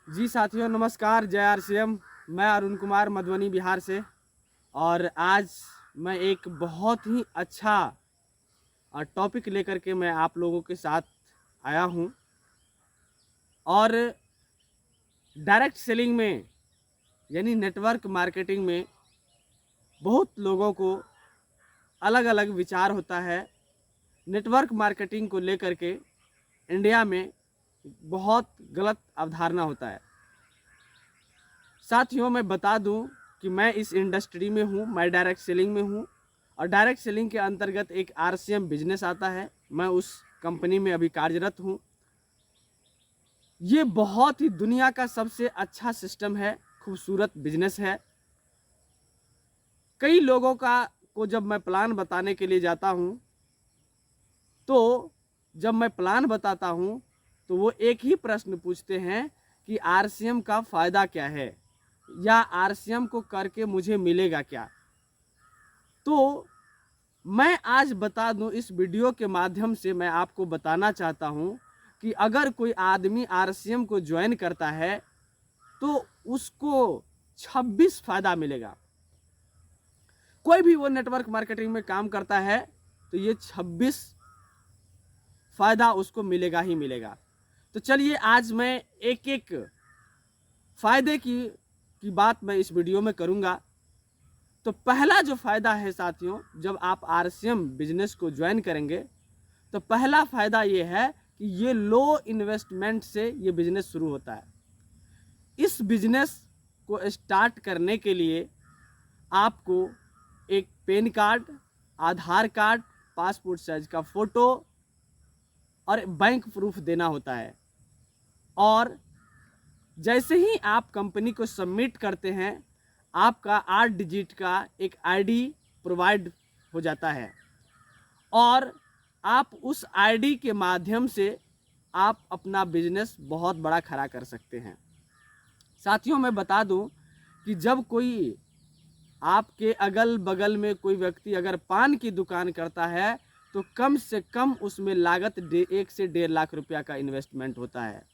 जी साथियों नमस्कार। जय आरसीएम। मैं अरुण कुमार मधुबनी बिहार से। और आज मैं एक बहुत ही अच्छा टॉपिक लेकर के मैं आप लोगों के साथ आया हूं। और डायरेक्ट सेलिंग में यानी नेटवर्क मार्केटिंग में बहुत लोगों को अलग अलग विचार होता है। नेटवर्क मार्केटिंग को लेकर के इंडिया में बहुत गलत अवधारणा होता है। साथियों मैं बता दूं कि मैं इस इंडस्ट्री में हूं, मैं डायरेक्ट सेलिंग में हूं। और डायरेक्ट सेलिंग के अंतर्गत एक आरसीएम बिजनेस आता है, मैं उस कंपनी में अभी कार्यरत हूं। ये बहुत ही दुनिया का सबसे अच्छा सिस्टम है, खूबसूरत बिजनेस है। कई लोगों को जब मैं प्लान बताने के लिए जाता हूं, तो जब मैं प्लान बताता हूं तो वो एक ही प्रश्न पूछते हैं कि आरसीएम का फ़ायदा क्या है या आरसीएम को करके मुझे मिलेगा क्या। तो मैं आज बता दूं, इस वीडियो के माध्यम से मैं आपको बताना चाहता हूं कि अगर कोई आदमी आरसीएम को ज्वाइन करता है तो उसको 26 फायदा मिलेगा। कोई भी वो नेटवर्क मार्केटिंग में काम करता है तो ये 26 फायदा उसको मिलेगा ही मिलेगा। तो चलिए आज मैं एक एक फायदे की बात मैं इस वीडियो में करूंगा। तो पहला जो फायदा है साथियों, जब आप आरसीएम बिजनेस को ज्वाइन करेंगे तो पहला फायदा ये है कि ये लो इन्वेस्टमेंट से ये बिजनेस शुरू होता है। इस बिजनेस को स्टार्ट करने के लिए आपको एक पैन कार्ड, आधार कार्ड, पासपोर्ट साइज का फोटो और बैंक प्रूफ देना होता है। और जैसे ही आप कंपनी को सबमिट करते हैं, आपका 8 डिजिट का एक आईडी प्रोवाइड हो जाता है और आप उस आईडी के माध्यम से आप अपना बिजनेस बहुत बड़ा खड़ा कर सकते हैं। साथियों मैं बता दूं कि जब कोई आपके अगल बगल में कोई व्यक्ति अगर पान की दुकान करता है तो कम से कम उसमें लागत 1 से 1.5 लाख रुपया का इन्वेस्टमेंट होता है।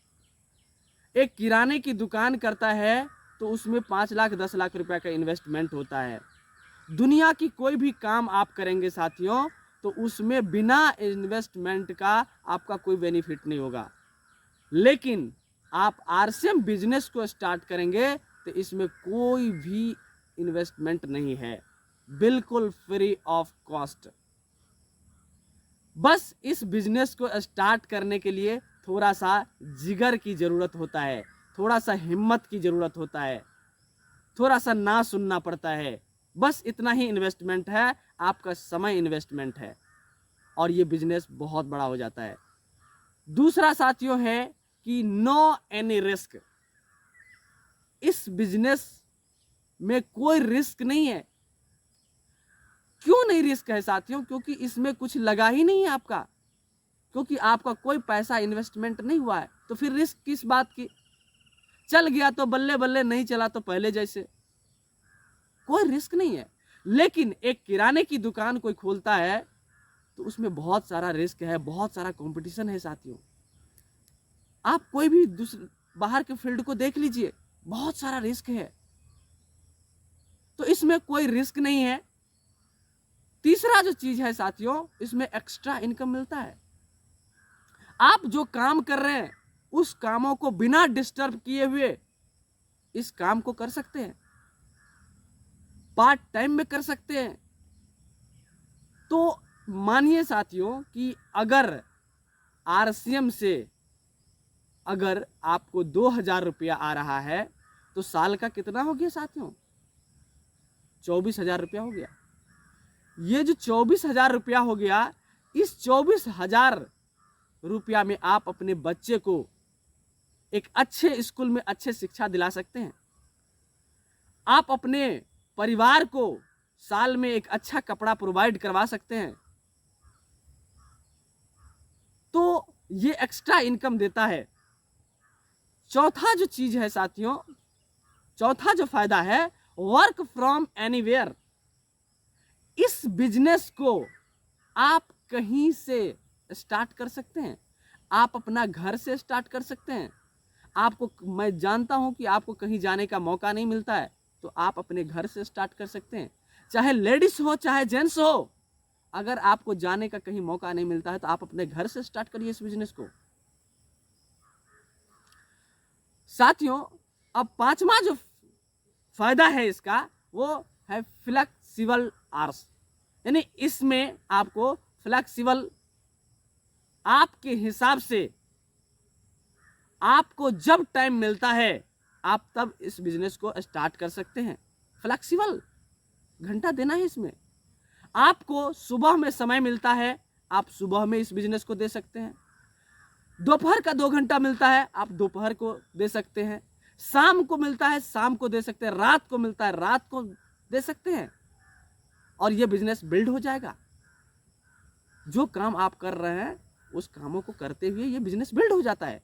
एक किराने की दुकान करता है तो उसमें 5 लाख 10 लाख रुपया का इन्वेस्टमेंट होता है। दुनिया की कोई भी काम आप करेंगे साथियों तो उसमें बिना इन्वेस्टमेंट का आपका कोई बेनिफिट नहीं होगा। लेकिन आप आरसीएम बिजनेस को स्टार्ट करेंगे तो इसमें कोई भी इन्वेस्टमेंट नहीं है, बिल्कुल फ्री ऑफ कॉस्ट। बस इस बिजनेस को स्टार्ट करने के लिए थोड़ा सा जिगर की ज़रूरत होता है, थोड़ा सा हिम्मत की ज़रूरत होता है, थोड़ा सा ना सुनना पड़ता है। बस इतना ही इन्वेस्टमेंट है, आपका समय इन्वेस्टमेंट है और ये बिजनेस बहुत बड़ा हो जाता है। दूसरा साथियों है कि नो एनी रिस्क। इस बिजनेस में कोई रिस्क नहीं है। क्यों नहीं रिस्क है साथियों? क्योंकि इसमें कुछ लगा ही नहीं है आपका, क्योंकि आपका कोई पैसा इन्वेस्टमेंट नहीं हुआ है। तो फिर रिस्क किस बात की? चल गया तो बल्ले बल्ले, नहीं चला तो पहले जैसे, कोई रिस्क नहीं है। लेकिन एक किराने की दुकान कोई खोलता है तो उसमें बहुत सारा रिस्क है, बहुत सारा कंपटीशन है साथियों। आप कोई भी दूसरे बाहर के फील्ड को देख लीजिए, बहुत सारा रिस्क है। तो इसमें कोई रिस्क नहीं है। तीसरा जो चीज है साथियों, इसमें एक्स्ट्रा इनकम मिलता है। आप जो काम कर रहे हैं उस कामों को बिना डिस्टर्ब किए हुए इस काम को कर सकते हैं, पार्ट टाइम में कर सकते हैं। तो मानिए साथियों कि अगर आरसीएम से अगर आपको 2000 रुपया आ रहा है तो साल का कितना हो गया साथियों? 24,000 रुपया हो गया। ये जो 24,000 रुपया हो गया, इस 24,000 रुपया में आप अपने बच्चे को एक अच्छे स्कूल में अच्छे शिक्षा दिला सकते हैं। आप अपने परिवार को साल में एक अच्छा कपड़ा प्रोवाइड करवा सकते हैं। तो ये एक्स्ट्रा इनकम देता है। चौथा जो चीज है साथियों, चौथा जो फायदा है, वर्क फ्रॉम एनीवेयर। इस बिजनेस को आप कहीं से स्टार्ट कर सकते हैं। आप अपना घर से स्टार्ट कर सकते हैं, आपको, मैं जानता हूं कि आपको कहीं जाने का मौका नहीं मिलता है, तो आप अपने घर से स्टार्ट कर सकते हैं। चाहे लेडीज हो चाहे जेंट्स हो, अगर आपको जाने का कहीं मौका नहीं मिलता है तो आप अपने घर से स्टार्ट करिए इस बिजनेस को। साथियों, अब पांचवा जो फायदा है इसका, वो है फ्लेक्सिबल आवर्स। यानी इसमें आपको फ्लेक्सिबल, आपके हिसाब से आपको जब टाइम मिलता है आप तब इस बिजनेस को स्टार्ट कर सकते हैं। फ्लेक्सिबल घंटा देना है इसमें। आपको सुबह में समय मिलता है, आप सुबह में इस बिजनेस को दे सकते हैं। दोपहर का 2 घंटा मिलता है, आप दोपहर को दे सकते हैं। शाम को मिलता है, शाम को दे सकते हैं। रात को मिलता है, रात को दे सकते हैं। और ये बिजनेस बिल्ड हो जाएगा। जो काम आप कर रहे हैं उस कामों को करते हुए ये बिजनेस बिल्ड हो जाता है।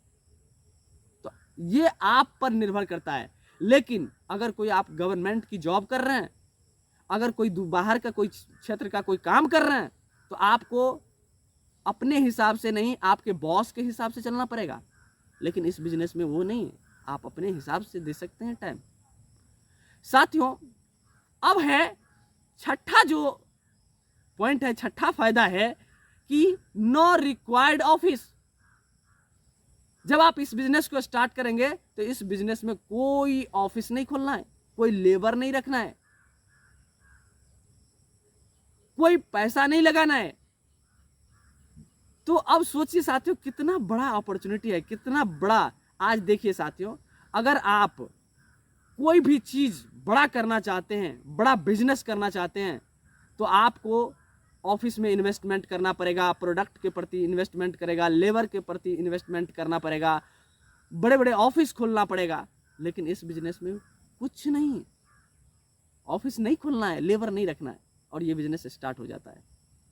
तो ये आप पर निर्भर करता है। लेकिन अगर कोई आप गवर्नमेंट की जॉब कर रहे हैं, अगर कोई बाहर का कोई क्षेत्र का कोई काम कर रहे हैं, तो आपको अपने हिसाब से नहीं, आपके बॉस के हिसाब से चलना पड़ेगा। लेकिन इस बिजनेस में वो नहीं है, आप अपने हिसाब से दे सकते हैं टाइम। साथियों, अब है छठा जो पॉइंट है, छठा फायदा है कि नो रिक्वायर्ड ऑफिस। जब आप इस बिजनेस को स्टार्ट करेंगे तो इस बिजनेस में कोई ऑफिस नहीं खोलना है, कोई लेबर नहीं रखना है, कोई पैसा नहीं लगाना है। तो अब सोचिए साथियों, कितना बड़ा अपॉर्चुनिटी है, कितना बड़ा। आज देखिए साथियों, अगर आप कोई भी चीज बड़ा करना चाहते हैं, बड़ा बिजनेस करना चाहते हैं, तो आपको ऑफिस में इन्वेस्टमेंट करना पड़ेगा, प्रोडक्ट के प्रति इन्वेस्टमेंट करेगा, लेबर के प्रति इन्वेस्टमेंट करना पड़ेगा, बड़े बड़े ऑफिस खोलना पड़ेगा। लेकिन इस बिजनेस में कुछ नहीं, ऑफिस नहीं खोलना है, लेबर नहीं रखना है, और ये बिजनेस स्टार्ट हो जाता है।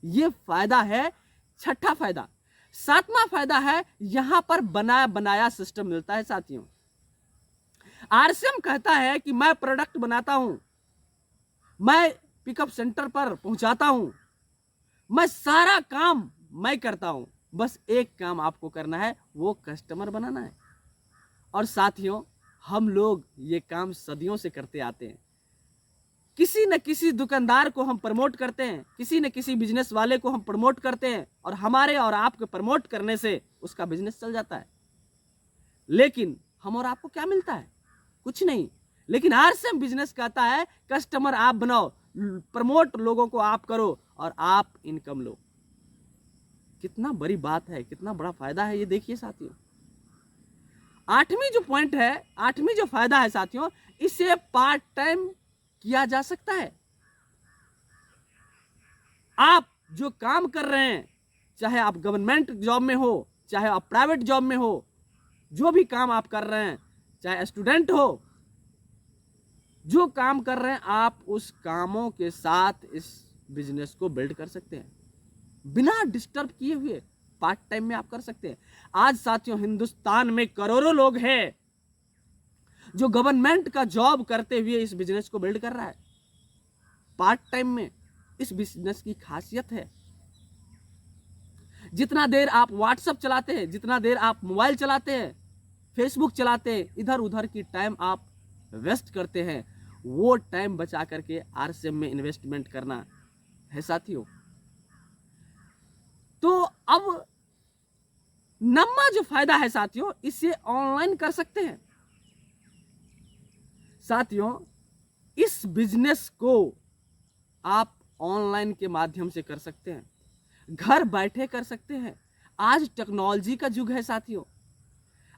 ये फायदा है, छठा फायदा। सातवां फायदा है, यहां पर बनाया बनाया सिस्टम मिलता है साथियों। आरसीएम कहता है कि मैं प्रोडक्ट बनाता हूं, मैं पिकअप सेंटर पर पहुंचाता हूं, मैं सारा काम मैं करता हूं, बस एक काम आपको करना है, वो कस्टमर बनाना है। और साथियों, हम लोग ये काम सदियों से करते आते हैं। किसी न किसी दुकानदार को हम प्रमोट करते हैं, किसी न किसी बिजनेस वाले को हम प्रमोट करते हैं, और हमारे और आपके प्रमोट करने से उसका बिजनेस चल जाता है। लेकिन हम और आपको क्या मिलता है? कुछ नहीं। लेकिन आरसीएम बिजनेस कहता है कस्टमर आप बनाओ, प्रमोट लोगों को आप करो, और आप इनकम लो। कितना बड़ी बात है, कितना बड़ा फायदा है, ये देखिए साथियों। आठवीं जो पॉइंट है, आठवीं जो फायदा है साथियों, इसे पार्ट टाइम किया जा सकता है। आप जो काम कर रहे हैं, चाहे आप गवर्नमेंट जॉब में हो, चाहे आप प्राइवेट जॉब में हो, जो भी काम आप कर रहे हैं, चाहे स्टूडेंट हो, जो काम कर रहे हैं, आप उस कामों के साथ इस बिजनेस को बिल्ड कर सकते हैं, बिना डिस्टर्ब किए हुए पार्ट टाइम में आप कर सकते हैं। आज साथियों, हिंदुस्तान में करोड़ों लोग हैं जो गवर्नमेंट का जॉब करते हुए इस बिजनेस को बिल्ड कर रहा है पार्ट टाइम में। इस बिजनेस की खासियत है, जितना देर आप व्हाट्सएप चलाते हैं, जितना देर आप मोबाइल चलाते हैं, फेसबुक चलाते हैं, इधर उधर की टाइम आप वेस्ट करते हैं, वो टाइम बचा करके आरसीएम में इन्वेस्टमेंट करना है साथियों। तो अब नम्मा जो फायदा है साथियों, इसे ऑनलाइन कर सकते हैं। साथियों, इस बिजनेस को आप ऑनलाइन के माध्यम से कर सकते हैं, घर बैठे कर सकते हैं। आज टेक्नोलॉजी का युग है साथियों।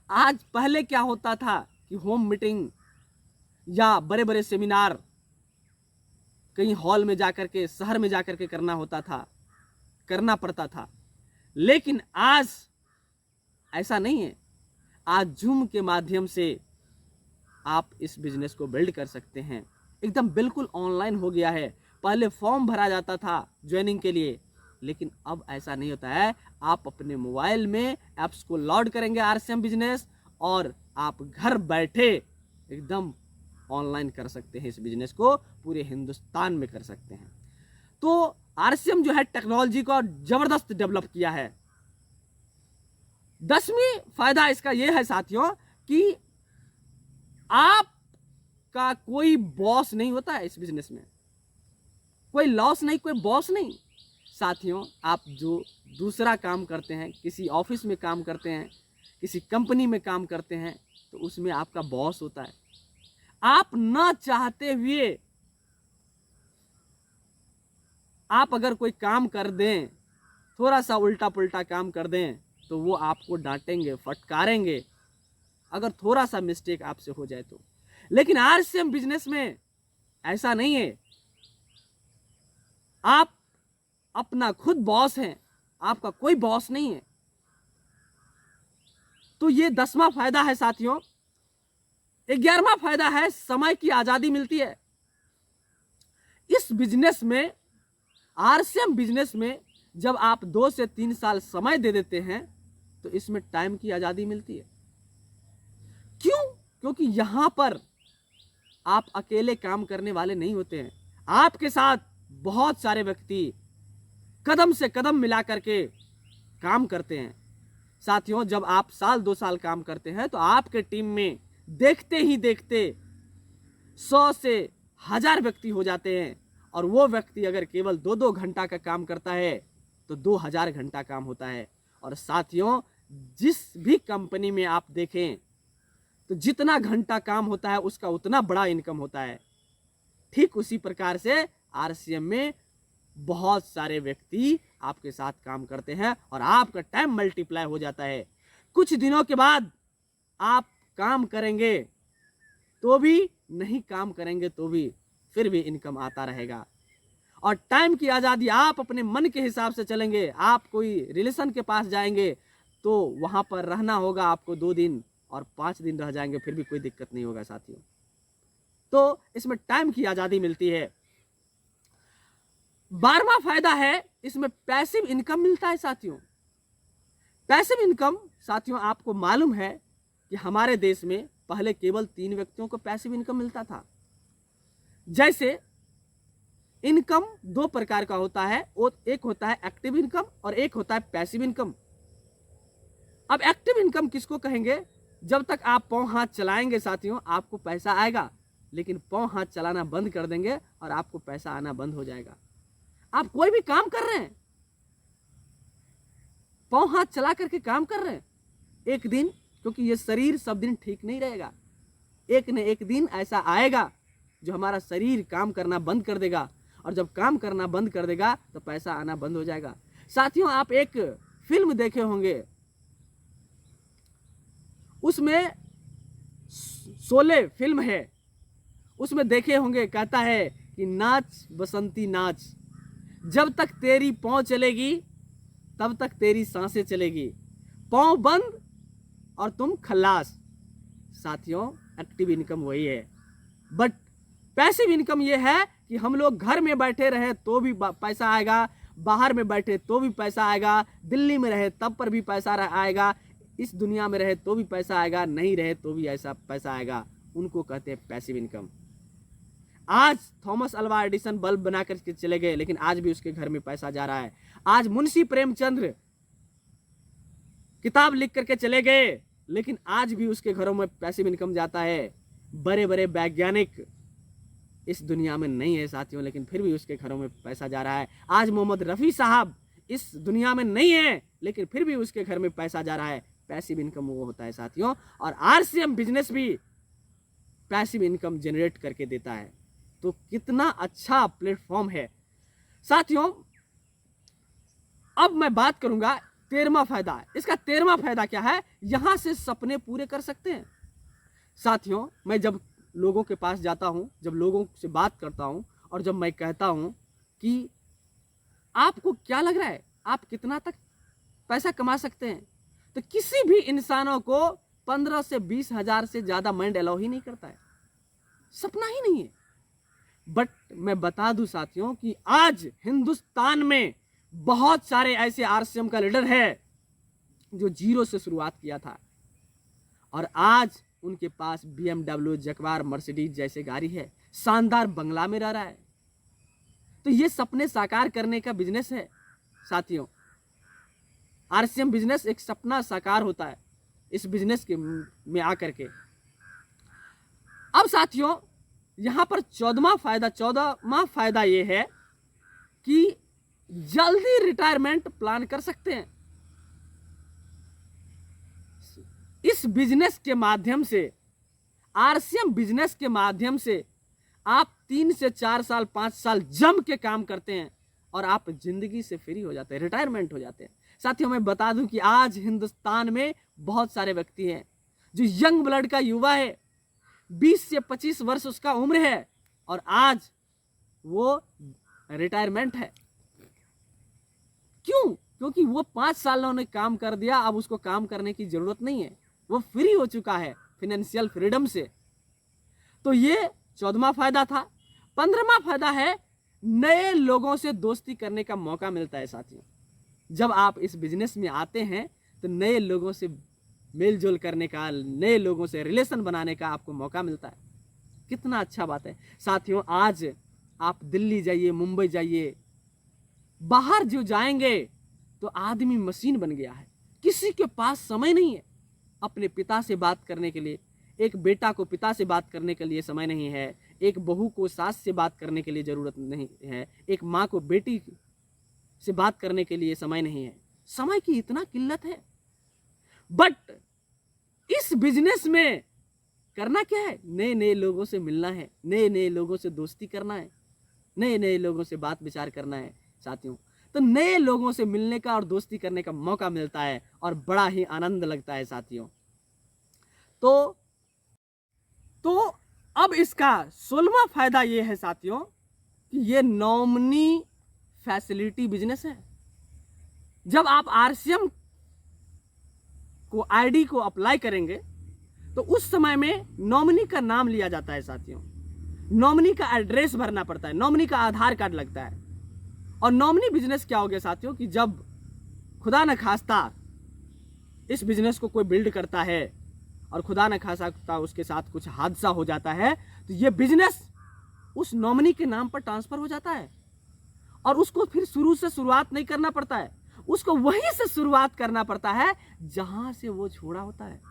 आज पहले क्या होता था कि होम मीटिंग या बड़े बड़े सेमिनार कहीं हॉल में जाकर के, शहर में जाकर के करना होता था, करना पड़ता था। लेकिन आज ऐसा नहीं है। आज जूम के माध्यम से आप इस बिजनेस को बिल्ड कर सकते हैं। एकदम बिल्कुल ऑनलाइन हो गया है। पहले फॉर्म भरा जाता था ज्वाइनिंग के लिए, लेकिन अब ऐसा नहीं होता है। आप अपने मोबाइल में ऐप्स को लोड करेंगे आरसीएम बिजनेस, और आप घर बैठे एकदम ऑनलाइन कर सकते हैं। इस बिजनेस को पूरे हिंदुस्तान में कर सकते हैं। तो आरसीएम जो है टेक्नोलॉजी को जबरदस्त डेवलप किया है। 10वीं फायदा इसका यह है साथियों कि आपका कोई बॉस नहीं होता है इस बिजनेस में, कोई लॉस नहीं, कोई बॉस नहीं। साथियों, आप जो दूसरा काम करते हैं, किसी ऑफिस में काम करते हैं, किसी कंपनी में काम करते हैं, तो उसमें आपका बॉस होता है। आप ना चाहते हुए आप अगर कोई काम कर दें, थोड़ा सा उल्टा पुल्टा काम कर दें, तो वो आपको डांटेंगे, फटकारेंगे, अगर थोड़ा सा मिस्टेक आपसे हो जाए तो। लेकिन आरसीएम बिजनेस में ऐसा नहीं है। आप अपना खुद बॉस हैं, आपका कोई बॉस नहीं है। तो ये 10वां फायदा है साथियों। 11वां फायदा है समय की आजादी मिलती है। इस बिजनेस में, आरसीएम बिजनेस में, जब आप 2 से 3 साल समय दे देते हैं तो इसमें टाइम की आजादी मिलती है। क्यों? क्योंकि यहां पर आप अकेले काम करने वाले नहीं होते हैं, आपके साथ बहुत सारे व्यक्ति कदम से कदम मिला करके काम करते हैं। साथियों, जब आप साल 2 साल काम करते हैं तो आपके टीम में देखते ही देखते 100 से 1000 व्यक्ति हो जाते हैं, और वो व्यक्ति अगर केवल 2-2 घंटा का काम करता है तो 2000 घंटा काम होता है। और साथियों, जिस भी कंपनी में आप देखें तो जितना घंटा काम होता है उसका उतना बड़ा इनकम होता है। ठीक उसी प्रकार से आरसीएम में बहुत सारे व्यक्ति आपके साथ काम करते हैं और आपका टाइम मल्टीप्लाई हो जाता है। कुछ दिनों के बाद आप काम करेंगे तो भी, नहीं काम करेंगे तो भी, फिर भी इनकम आता रहेगा। और टाइम की आज़ादी, आप अपने मन के हिसाब से चलेंगे। आप कोई रिलेशन के पास जाएंगे तो वहाँ पर रहना होगा आपको 2 दिन, और 5 दिन रह जाएंगे फिर भी कोई दिक्कत नहीं होगा साथियों। तो इसमें टाइम की आज़ादी मिलती है। 12वां फायदा है, इसमें पैसिव इनकम मिलता है साथियों। पैसिव इनकम, साथियों आपको मालूम है कि हमारे देश में पहले केवल 3 व्यक्तियों को पैसिव इनकम मिलता था। जैसे इनकम 2 प्रकार का होता है, एक होता है एक्टिव इनकम और एक होता है पैसिव इनकम। अब एक्टिव इनकम किसको कहेंगे? जब तक आप पांव हाथ चलाएंगे साथियों, आपको पैसा आएगा, लेकिन पांव हाथ चलाना बंद कर देंगे और आपको पैसा आना बंद हो जाएगा। आप कोई भी काम कर रहे हैं, पांव हाथ चला करके काम कर रहे हैं, एक दिन, क्योंकि ये शरीर सब दिन ठीक नहीं रहेगा, एक न एक दिन ऐसा आएगा जो हमारा शरीर काम करना बंद कर देगा, और जब काम करना बंद कर देगा तो पैसा आना बंद हो जाएगा। साथियों, आप एक फिल्म देखे होंगे, उसमें शोले फिल्म है, उसमें देखे होंगे, कहता है कि नाच बसंती नाच, जब तक तेरी पाँव चलेगी तब तक तेरी सांसें चलेगी, पाँव बंद और तुम खल्लास। साथियों, एक्टिव इनकम वही है। बट पैसिव इनकम ये है कि हम लोग घर में बैठे रहे तो भी पैसा आएगा, बाहर में बैठे तो भी पैसा आएगा, दिल्ली में रहे तब पर भी पैसा आएगा, इस दुनिया में रहे तो भी पैसा आएगा, नहीं रहे तो भी ऐसा पैसा आएगा। उनको कहते हैं पैसिव इनकम। आज थॉमस अल्वा एडिसन बल्ब बना करके चले गए, लेकिन आज भी उसके घर में पैसा जा रहा है। आज मुंशी प्रेमचंद्र किताब लिख करके चले गए, लेकिन आज भी उसके घरों में पैसिव इनकम जाता है। बड़े बड़े वैज्ञानिक इस दुनिया में नहीं है साथियों, लेकिन फिर भी उसके घरों में पैसा जा रहा है। आज मोहम्मद रफ़ी साहब इस दुनिया में नहीं है, लेकिन फिर भी उसके घर में पैसा जा रहा है। पैसिव इनकम वो होता है साथियों, और आरसीएम बिजनेस भी पैसिव इनकम जनरेट करके देता है। तो कितना अच्छा प्लेटफॉर्म है साथियों। अब मैं बात करूंगा 13वां फायदा। इसका 13वां फायदा क्या है? यहां से सपने पूरे कर सकते हैं साथियों। मैं जब लोगों के पास जाता हूं, जब लोगों से बात करता हूं, और जब मैं कहता हूं कि आपको क्या लग रहा है आप कितना तक पैसा कमा सकते हैं, तो किसी भी इंसानों को 15 से 20 हजार से ज्यादा माइंड अलाउ ही नहीं करता है, सपना ही नहीं है। बट मैं बता दूं साथियों कि आज हिंदुस्तान में बहुत सारे ऐसे आरसीएम का लीडर है जो 0 से शुरुआत किया था, और आज उनके पास BMW, जगवार, मर्सिडीज जैसे गाड़ी है, शानदार बंगला में रह रहा है। तो ये सपने साकार करने का बिजनेस है साथियों। आरसीएम बिजनेस एक सपना साकार होता है। इस बिजनेस के में आकर के। अब साथियों यहां पर 14वां फायदा ये है कि जल्दी रिटायरमेंट प्लान कर सकते हैं। इस बिजनेस के माध्यम से, आरसीएम बिजनेस के माध्यम से आप 3 से 4 साल 5 साल जम के काम करते हैं और आप जिंदगी से फ्री हो जाते हैं, रिटायरमेंट हो जाते हैं। साथियों मैं बता दूं कि आज हिंदुस्तान में बहुत सारे व्यक्ति हैं जो यंग ब्लड का युवा है, 20 से 25 वर्ष उसका उम्र है और आज वो रिटायरमेंट है। क्यों? क्योंकि वो 5 साल उन्होंने काम कर दिया, अब उसको काम करने की जरूरत नहीं है, वो फ्री हो चुका है फाइनेंशियल फ्रीडम से। तो ये 14वां फायदा था। 15वां फायदा है नए लोगों से दोस्ती करने का मौका मिलता है। साथियों जब आप इस बिजनेस में आते हैं तो नए लोगों से मेलजोल करने का, नए लोगों से रिलेशन बनाने का आपको मौका मिलता है। कितना अच्छा बात है। साथियों आज आप दिल्ली जाइए, मुंबई जाइए, बाहर जो जाएंगे तो आदमी मशीन बन गया है, किसी के पास समय नहीं है अपने पिता से बात करने के लिए। एक बेटा को पिता से बात करने के लिए समय नहीं है, एक बहू को सास से बात करने के लिए जरूरत नहीं है, एक माँ को बेटी से बात करने के लिए समय नहीं है। समय की इतना किल्लत है। बट इस बिजनेस में करना क्या है? नए नए लोगों से मिलना है, नए नए लोगों से दोस्ती करना है, नए नए लोगों से बात विचार करना है। साथियों तो नए लोगों से मिलने का और दोस्ती करने का मौका मिलता है और बड़ा ही आनंद लगता है। साथियों तो अब इसका 16वां फायदा ये है साथियों कि ये नॉमिनी फैसिलिटी बिजनेस है। जब आप आरसीएम को आईडी को अप्लाई करेंगे तो उस समय में नॉमिनी का नाम लिया जाता है। साथियों नॉमिनी का एड्रेस भरना पड़ता है, नॉमिनी का आधार कार्ड लगता है। और नॉमिनी बिजनेस क्या हो गया साथियों कि जब खुदा न खास्ता इस बिजनेस को कोई बिल्ड करता है और खुदा न खास्ता उसके साथ कुछ हादसा हो जाता है तो ये बिजनेस उस नॉमिनी के नाम पर ट्रांसफर हो जाता है और उसको फिर शुरू से शुरुआत नहीं करना पड़ता है, उसको वहीं से शुरुआत करना पड़ता है जहां से वो छोड़ा होता है,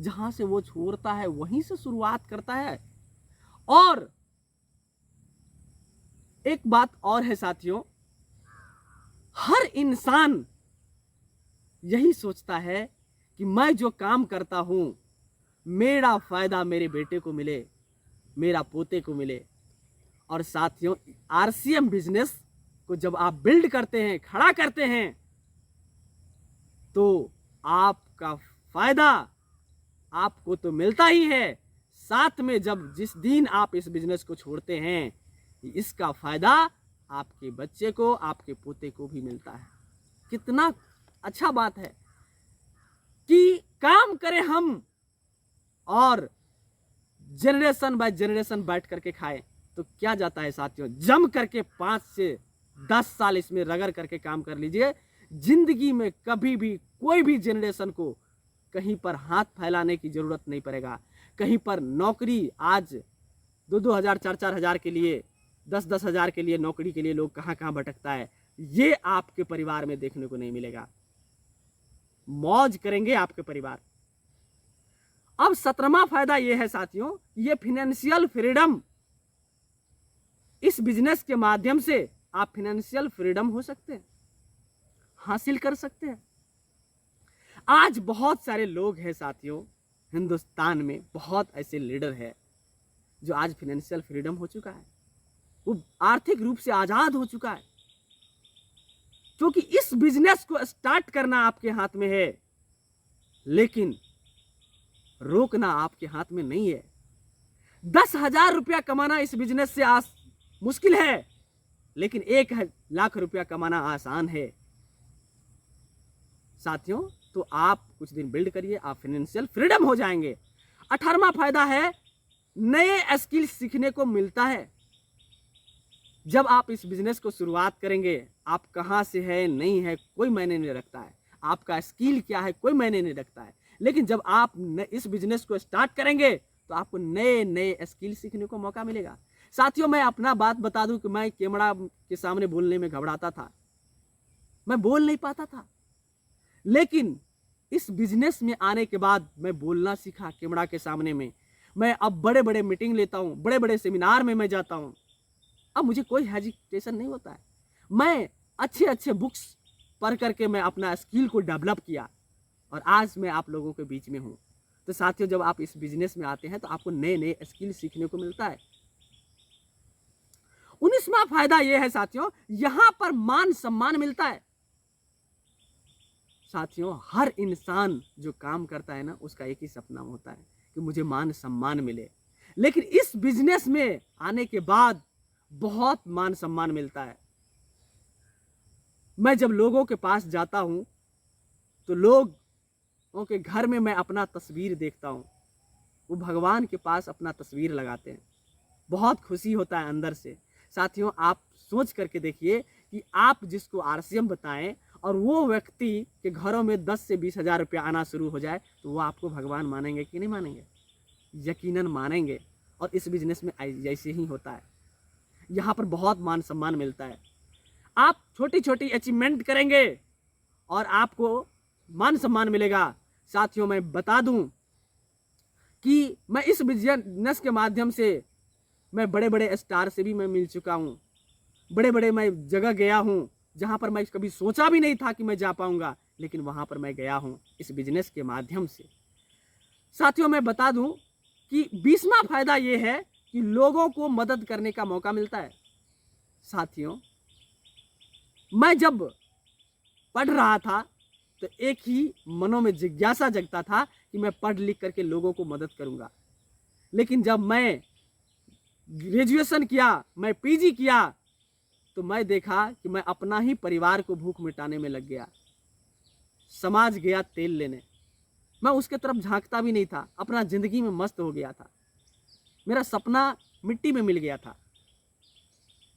जहां से वो छोड़ता है वहीं से शुरुआत करता है। और एक बात और है साथियों, हर इंसान यही सोचता है कि मैं जो काम करता हूं मेरा फायदा मेरे बेटे को मिले, मेरा पोते को मिले। और साथियों आरसीएम बिजनेस को जब आप बिल्ड करते हैं, खड़ा करते हैं तो आपका फायदा आपको तो मिलता ही है, साथ में जब जिस दिन आप इस बिजनेस को छोड़ते हैं इसका फायदा आपके बच्चे को, आपके पोते को भी मिलता है। कितना अच्छा बात है कि काम करें हम और जनरेशन बाय जनरेशन बैठ करके खाएं। तो क्या जाता है साथियों, जम करके 5 से 10 साल इसमें रगड़ करके काम कर लीजिए। जिंदगी में कभी भी कोई भी जनरेशन को कहीं पर हाथ फैलाने की जरूरत नहीं पड़ेगा। कहीं पर नौकरी आज 2-2 हज़ार 4-4 हज़ार के लिए, 10-10 हज़ार के लिए नौकरी के लिए लोग कहाँ भटकता है, ये आपके परिवार में देखने को नहीं मिलेगा। मौज करेंगे आपके परिवार। अब 17वां फायदा ये है साथियों, ये फाइनेंशियल फ्रीडम। इस बिजनेस के माध्यम से आप फाइनेंशियल फ्रीडम हो सकते हैं, हासिल कर सकते हैं। आज बहुत सारे लोग हैं साथियों, हिंदुस्तान में बहुत ऐसे लीडर हैं जो आज फाइनेंशियल फ्रीडम हो चुका है, वो आर्थिक रूप से आजाद हो चुका है, क्योंकि इस बिजनेस को स्टार्ट करना आपके हाथ में है लेकिन रोकना आपके हाथ में नहीं है। 10,000 रुपया कमाना इस बिजनेस से मुश्किल है लेकिन 1,00,000 रुपया कमाना आसान है। साथियों तो आप कुछ दिन बिल्ड करिए, आप फाइनेंशियल फ्रीडम हो जाएंगे। 18वां फायदा है नए स्किल सीखने को मिलता है। जब आप इस बिजनेस को शुरुआत करेंगे, आप कहां से है नहीं है कोई मायने नहीं रखता है, आपका स्किल क्या है कोई मायने नहीं रखता है, लेकिन जब आप इस बिजनेस को स्टार्ट करेंगे तो आपको नए नए स्किल सीखने को मौका मिलेगा। साथियों मैं अपना बात बता दूं कि मैं कैमरा के सामने बोलने में घबराता था, मैं बोल नहीं पाता था, लेकिन इस बिजनेस में आने के बाद मैं बोलना सीखा कैमरा के सामने में। मैं अब बड़े बड़े मीटिंग लेता हूँ, बड़े बड़े सेमिनार में मैं जाता हूँ। अब मुझे कोई हेजिटेशन नहीं होता है। मैं अच्छे अच्छे बुक्स पढ़ करके मैं अपना स्किल को डेवलप किया और आज मैं आप लोगों के बीच में हूँ। तो साथियों, जब आप इस बिजनेस में आते हैं तो आपको नए नए स्किल सीखने को मिलता है। 19वां फायदा यह है साथियों, यहां पर मान सम्मान मिलता है। साथियों, हर इंसान जो काम करता है ना, उसका एक ही सपना होता है कि मुझे मान सम्मान मिले। लेकिन इस बिजनेस में आने के बाद बहुत मान सम्मान मिलता है। मैं जब लोगों के पास जाता हूं तो लोगों के घर में मैं अपना तस्वीर देखता हूं। वो भगवान के पास अपना तस्वीर लगाते हैं। बहुत खुशी होता है अंदर से। साथियों, आप सोच करके देखिए कि आप जिसको आरसीएम बताएं और वो व्यक्ति के घरों में 10 से 20 हज़ार रुपया आना शुरू हो जाए तो वो आपको भगवान मानेंगे कि नहीं मानेंगे? यकीनन मानेंगे। और इस बिजनेस में ऐसे ही होता है। यहाँ पर बहुत मान सम्मान मिलता है। आप छोटी छोटी अचीवमेंट करेंगे और आपको मान सम्मान मिलेगा। साथियों, मैं बता दूं कि मैं इस बिजनेस के माध्यम से मैं बड़े बड़े स्टार से भी मैं मिल चुका हूँ। बड़े बड़े मैं जगह गया हूँ जहाँ पर मैं कभी सोचा भी नहीं था कि मैं जा पाऊँगा, लेकिन वहाँ पर मैं गया हूँ इस बिजनेस के माध्यम से। साथियों, मैं बता दूं कि 20वां फायदा ये है कि लोगों को मदद करने का मौका मिलता है। साथियों, मैं जब पढ़ रहा था तो एक ही मनों में जिज्ञासा जगता था कि मैं पढ़ लिख करके लोगों को मदद करूंगा। लेकिन जब मैं ग्रेजुएशन किया, मैं पीजी किया, तो मैं देखा कि मैं अपना ही परिवार को भूख मिटाने में लग गया। समाज गया तेल लेने, मैं उसके तरफ झांकता भी नहीं था। अपना जिंदगी में मस्त हो गया था। मेरा सपना मिट्टी में मिल गया था।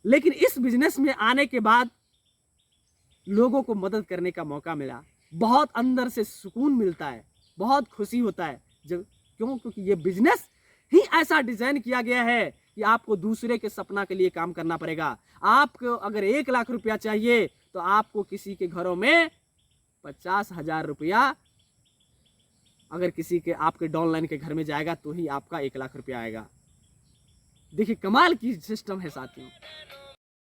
लेकिन इस बिजनेस में आने के बाद लोगों को मदद करने का मौका मिला। बहुत अंदर से सुकून मिलता है, बहुत खुशी होता है। जब क्योंकि ये बिजनेस ही ऐसा डिजाइन किया गया है कि आपको दूसरे के सपना के लिए काम करना पड़ेगा। आपको अगर 1 लाख रुपया चाहिए तो आपको किसी के घरों में 50,000 रुपया, अगर किसी के आपके डाउनलाइन के घर में जाएगा तो ही आपका 1 लाख रुपया आएगा। देखिए, कमाल की सिस्टम है साथियों।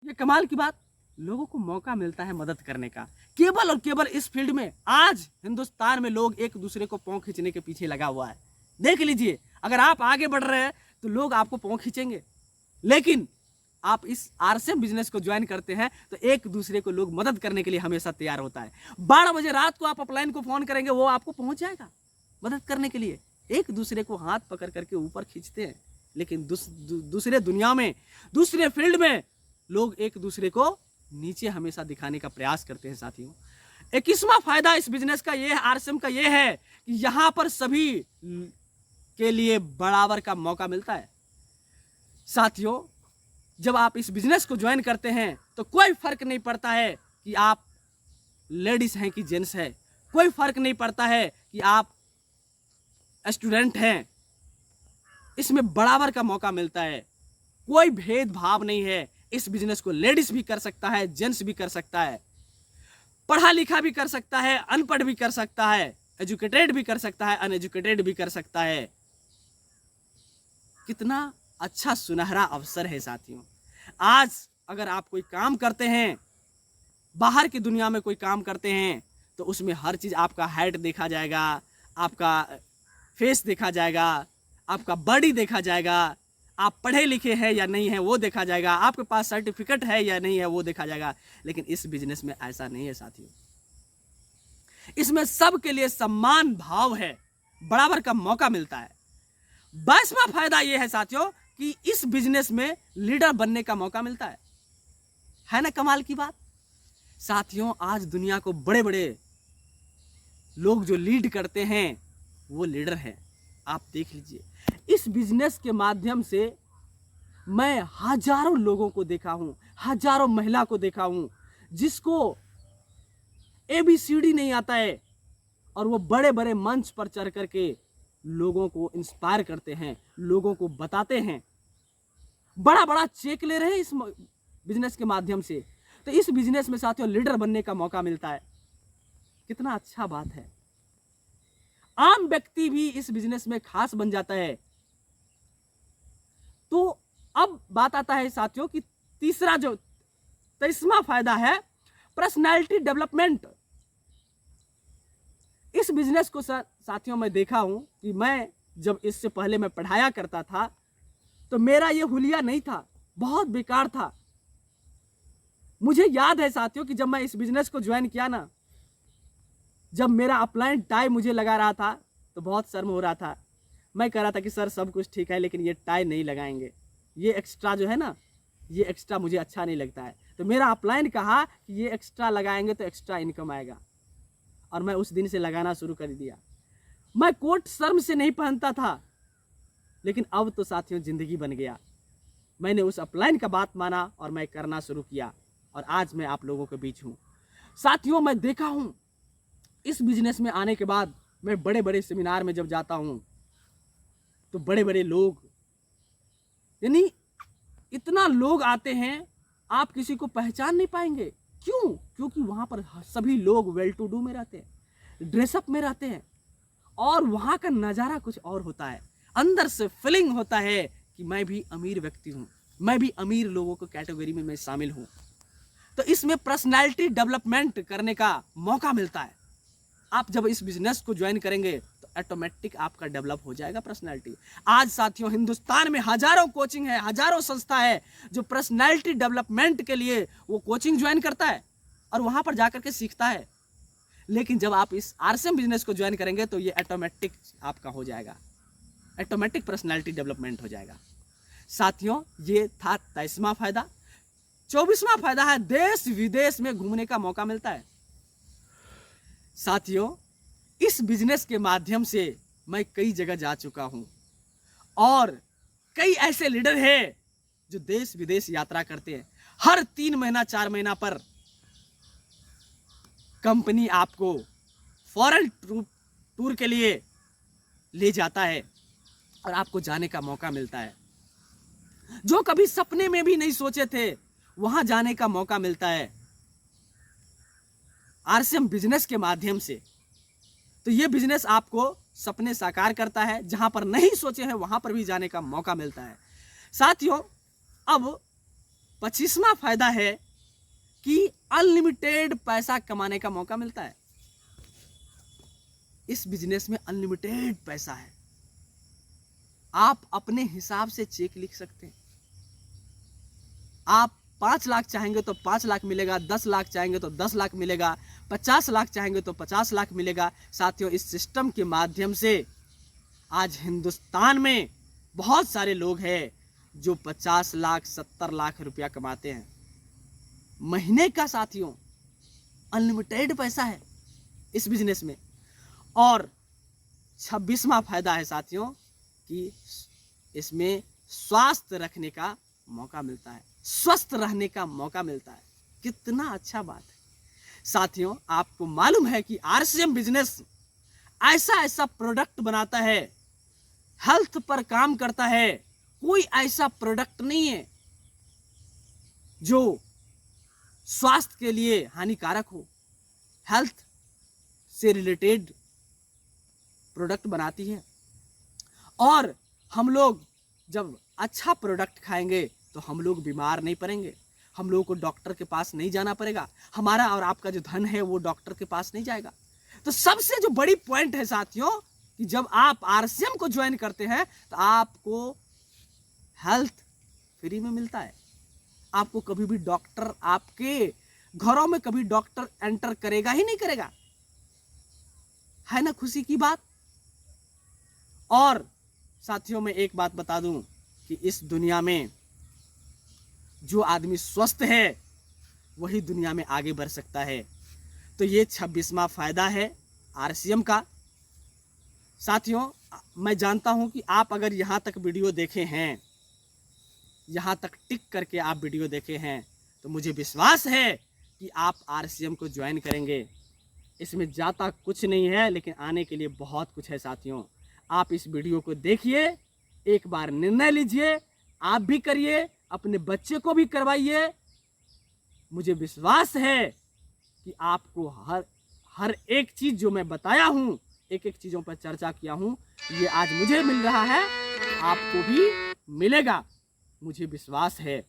ये कमाल की बात, लोगों को मौका मिलता है मदद करने का। केवल और केवल इस फील्ड में आज हिंदुस्तान में लोग एक दूसरे को पांव खींचने के पीछे लगा हुआ है। देख लीजिए, अगर आप आगे बढ़ रहे हैं तो लोग आपको पांव खींचेंगे। लेकिन आप इस आरसीएम बिजनेस को ज्वाइन करते हैं तो एक दूसरे को लोग मदद करने के लिए हमेशा तैयार होता है। 12 बजे रात को आप अपलाइन को फोन करेंगे, वो आपको पहुंच जाएगा मदद करने के लिए। एक दूसरे को हाथ पकड़ करके ऊपर खींचते हैं। लेकिन दूसरे दुनिया में, दूसरे फील्ड में लोग एक दूसरे को नीचे हमेशा दिखाने का प्रयास करते हैं। साथियों, 21वां फायदा इस बिजनेस का ये है, आरसीएम का ये है कि यहां पर सभी के लिए बराबर का मौका मिलता है। साथियों, जब आप इस बिजनेस को ज्वाइन करते हैं तो कोई फर्क नहीं पड़ता है कि आप लेडीज हैं कि जेंट्स हैं। कोई फर्क नहीं पड़ता है कि आप स्टूडेंट हैं। इसमें बराबर का मौका मिलता है। कोई भेदभाव नहीं है। इस बिजनेस को लेडीज भी कर सकता है, जेंट्स भी कर सकता है, पढ़ा लिखा भी कर सकता है, अनपढ़ भी कर सकता है, एजुकेटेड भी कर सकता है, अनएजुकेटेड भी कर सकता है। कितना अच्छा सुनहरा अवसर है साथियों। आज अगर आप कोई काम करते हैं, बाहर की दुनिया में कोई काम करते हैं, तो उसमें हर चीज़ आपका हाइट देखा जाएगा, आपका फेस देखा जाएगा, आपका बॉडी देखा जाएगा, आप पढ़े लिखे हैं या नहीं है वो देखा जाएगा, आपके पास सर्टिफिकेट है या नहीं है वो देखा जाएगा। लेकिन इस बिजनेस में ऐसा नहीं है साथियों। इसमें सबके लिए सम्मान भाव है, बराबर का मौका मिलता है। 22वां फायदा यह है साथियों कि इस बिजनेस में लीडर बनने का मौका मिलता है ना कमाल की बात। साथियों, आज दुनिया को बड़े बड़े लोग जो लीड करते हैं वो लीडर हैं। आप देख लीजिए, इस बिजनेस के माध्यम से मैं हजारों लोगों को देखा हूं, हजारों महिला को देखा हूं जिसको ABCD नहीं आता है और वो बड़े बड़े मंच पर चढ़ करके लोगों को इंस्पायर करते हैं, लोगों को बताते हैं, बड़ा बड़ा चेक ले रहे हैं इस बिजनेस के माध्यम से। तो इस बिजनेस में साथियों लीडर बनने का मौका मिलता है। कितना अच्छा बात है। आम व्यक्ति भी इस बिजनेस में खास बन जाता है। तो अब बात आता है साथियों कि तीसरा जो 23वां फायदा है पर्सनालिटी डेवलपमेंट। इस बिजनेस को साथियों मैं देखा हूं कि मैं जब इससे पहले मैं पढ़ाया करता था तो मेरा ये हुलिया नहीं था, बहुत बेकार था। मुझे याद है साथियों कि जब मैं इस बिजनेस को ज्वाइन किया ना, जब मेरा अपलाइन टाई मुझे लगा रहा था तो बहुत शर्म हो रहा था। मैं कह रहा था कि सर सब कुछ ठीक है लेकिन ये टाई नहीं लगाएंगे, ये एक्स्ट्रा जो है ना, ये एक्स्ट्रा मुझे अच्छा नहीं लगता है। तो मेरा अपलाइन कहा कि ये एक्स्ट्रा लगाएंगे तो एक्स्ट्रा इनकम आएगा, और मैं उस दिन से लगाना शुरू कर दिया। मैं कोट शर्म से नहीं पहनता था, लेकिन अब तो साथियों जिंदगी बन गया। मैंने उस अपलाइन का बात माना और मैं करना शुरू किया, और आज मैं आप लोगों के बीच हूँ। साथियों मैं देखा हूँ इस बिजनेस में आने के बाद, मैं बड़े बड़े सेमिनार में जब जाता हूँ तो बड़े बड़े लोग, यानी इतना लोग आते हैं आप किसी को पहचान नहीं पाएंगे। क्यों? क्योंकि वहाँ पर सभी लोग वेल टू डू में रहते हैं, ड्रेसअप में रहते हैं, और वहाँ का नज़ारा कुछ और होता है। अंदर से फीलिंग होता है कि मैं भी अमीर व्यक्ति हूँ, मैं भी अमीर लोगों को कैटेगरी में मैं शामिल हूँ। तो इसमें पर्सनैलिटी डेवलपमेंट करने का मौका मिलता है। आप जब इस बिजनेस को ज्वाइन करेंगे तो ऑटोमेटिक आपका डेवलप हो जाएगा पर्सनैलिटी। आज साथियों हिंदुस्तान में हजारों कोचिंग है, हजारों संस्था है जो पर्सनैलिटी डेवलपमेंट के लिए वो कोचिंग ज्वाइन करता है और वहाँ पर जाकर के सीखता है। लेकिन जब आप इस आरसीएम बिजनेस को ज्वाइन करेंगे तो ये ऑटोमेटिक आपका हो जाएगा, ऑटोमेटिक पर्सनैलिटी डेवलपमेंट हो जाएगा। साथियों ये था 23वां फायदा। 24वां फायदा है देश विदेश में घूमने का मौका मिलता है। साथियों इस बिजनेस के माध्यम से मैं कई जगह जा चुका हूं, और कई ऐसे लीडर हैं जो देश विदेश यात्रा करते हैं। हर 3 महीना 4 महीना पर कंपनी आपको फॉरेन टूर के लिए ले जाता है और आपको जाने का मौका मिलता है। जो कभी सपने में भी नहीं सोचे थे वहां जाने का मौका मिलता है आरसीएम बिजनेस के माध्यम से। तो ये बिजनेस आपको सपने साकार करता है, जहां पर नहीं सोचे हैं वहां पर भी जाने का मौका मिलता है। साथियों अब 25वां फायदा है कि अनलिमिटेड पैसा कमाने का मौका मिलता है। इस बिजनेस में अनलिमिटेड पैसा है, आप अपने हिसाब से चेक लिख सकते हैं। आप 5 लाख चाहेंगे तो 5 लाख मिलेगा, 10 लाख चाहेंगे तो 10 लाख मिलेगा, 50 लाख चाहेंगे तो 50 लाख मिलेगा। साथियों इस सिस्टम के माध्यम से आज हिंदुस्तान में बहुत सारे लोग हैं जो 50 लाख 70 लाख रुपया कमाते हैं महीने का। साथियों अनलिमिटेड पैसा है इस बिजनेस में। और 26वां फायदा है साथियों कि इसमें स्वास्थ्य रखने का मौका मिलता है, स्वस्थ रहने का मौका मिलता है। कितना अच्छा बात है साथियों। आपको मालूम है कि आरसीएम बिजनेस ऐसा ऐसा प्रोडक्ट बनाता है, हेल्थ पर काम करता है। कोई ऐसा प्रोडक्ट नहीं है जो स्वास्थ्य के लिए हानिकारक हो। हेल्थ से रिलेटेड प्रोडक्ट बनाती है, और हम लोग जब अच्छा प्रोडक्ट खाएंगे तो हम लोग बीमार नहीं पड़ेंगे, हम लोगों को डॉक्टर के पास नहीं जाना पड़ेगा, हमारा और आपका जो धन है वो डॉक्टर के पास नहीं जाएगा। तो सबसे जो बड़ी पॉइंट है साथियों कि जब आप आरसीएम को ज्वाइन करते हैं तो आपको हेल्थ फ्री में मिलता है। आपको कभी भी डॉक्टर, आपके घरों में कभी डॉक्टर एंटर करेगा ही नहीं करेगा। है ना खुशी की बात। और साथियों मैं एक बात बता दूं कि इस दुनिया में जो आदमी स्वस्थ है वही दुनिया में आगे बढ़ सकता है। तो ये 26वां फायदा है आरसीएम का। साथियों मैं जानता हूं कि आप अगर यहाँ तक वीडियो देखे हैं, यहाँ तक टिक करके आप वीडियो देखे हैं, तो मुझे विश्वास है कि आप आरसीएम को ज्वाइन करेंगे। इसमें ज़्यादा कुछ नहीं है, लेकिन आने के लिए बहुत कुछ है साथियों। आप इस वीडियो को देखिए, एक बार निर्णय लीजिए, आप भी करिए, अपने बच्चे को भी करवाइए। मुझे विश्वास है कि आपको हर एक चीज़ जो मैं बताया हूँ एक एक चीज़ों पर चर्चा किया हूँ। ये आज मुझे मिल रहा है, आपको भी मिलेगा, मुझे विश्वास है।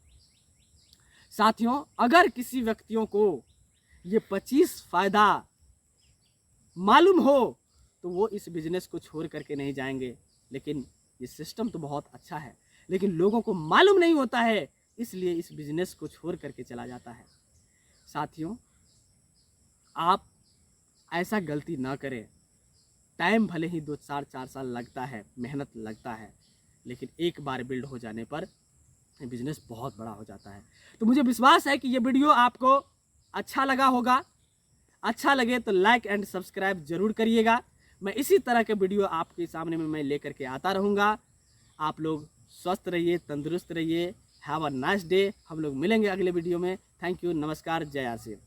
साथियों, अगर किसी व्यक्तियों को ये 25 फायदा मालूम हो तो वो इस बिजनेस को छोड़ करके नहीं जाएंगे। लेकिन ये सिस्टम तो बहुत अच्छा है, लेकिन लोगों को मालूम नहीं होता है, इसलिए इस बिजनेस को छोड़ करके चला जाता है। साथियों, आप ऐसा गलती ना करें। टाइम भले ही 2-4 साल लगता है, मेहनत लगता है, लेकिन एक बार बिल्ड हो जाने पर बिजनेस बहुत बड़ा हो जाता है। तो मुझे विश्वास है कि ये वीडियो आपको अच्छा लगा होगा। अच्छा लगे तो लाइक एंड सब्सक्राइब जरूर करिएगा। मैं इसी तरह के वीडियो आपके सामने में मैं लेकर के आता रहूँगा। आप लोग स्वस्थ रहिए, तंदुरुस्त रहिए। Have a nice day. हम लोग मिलेंगे अगले वीडियो में। थैंक यू, नमस्कार, जय आसिफ।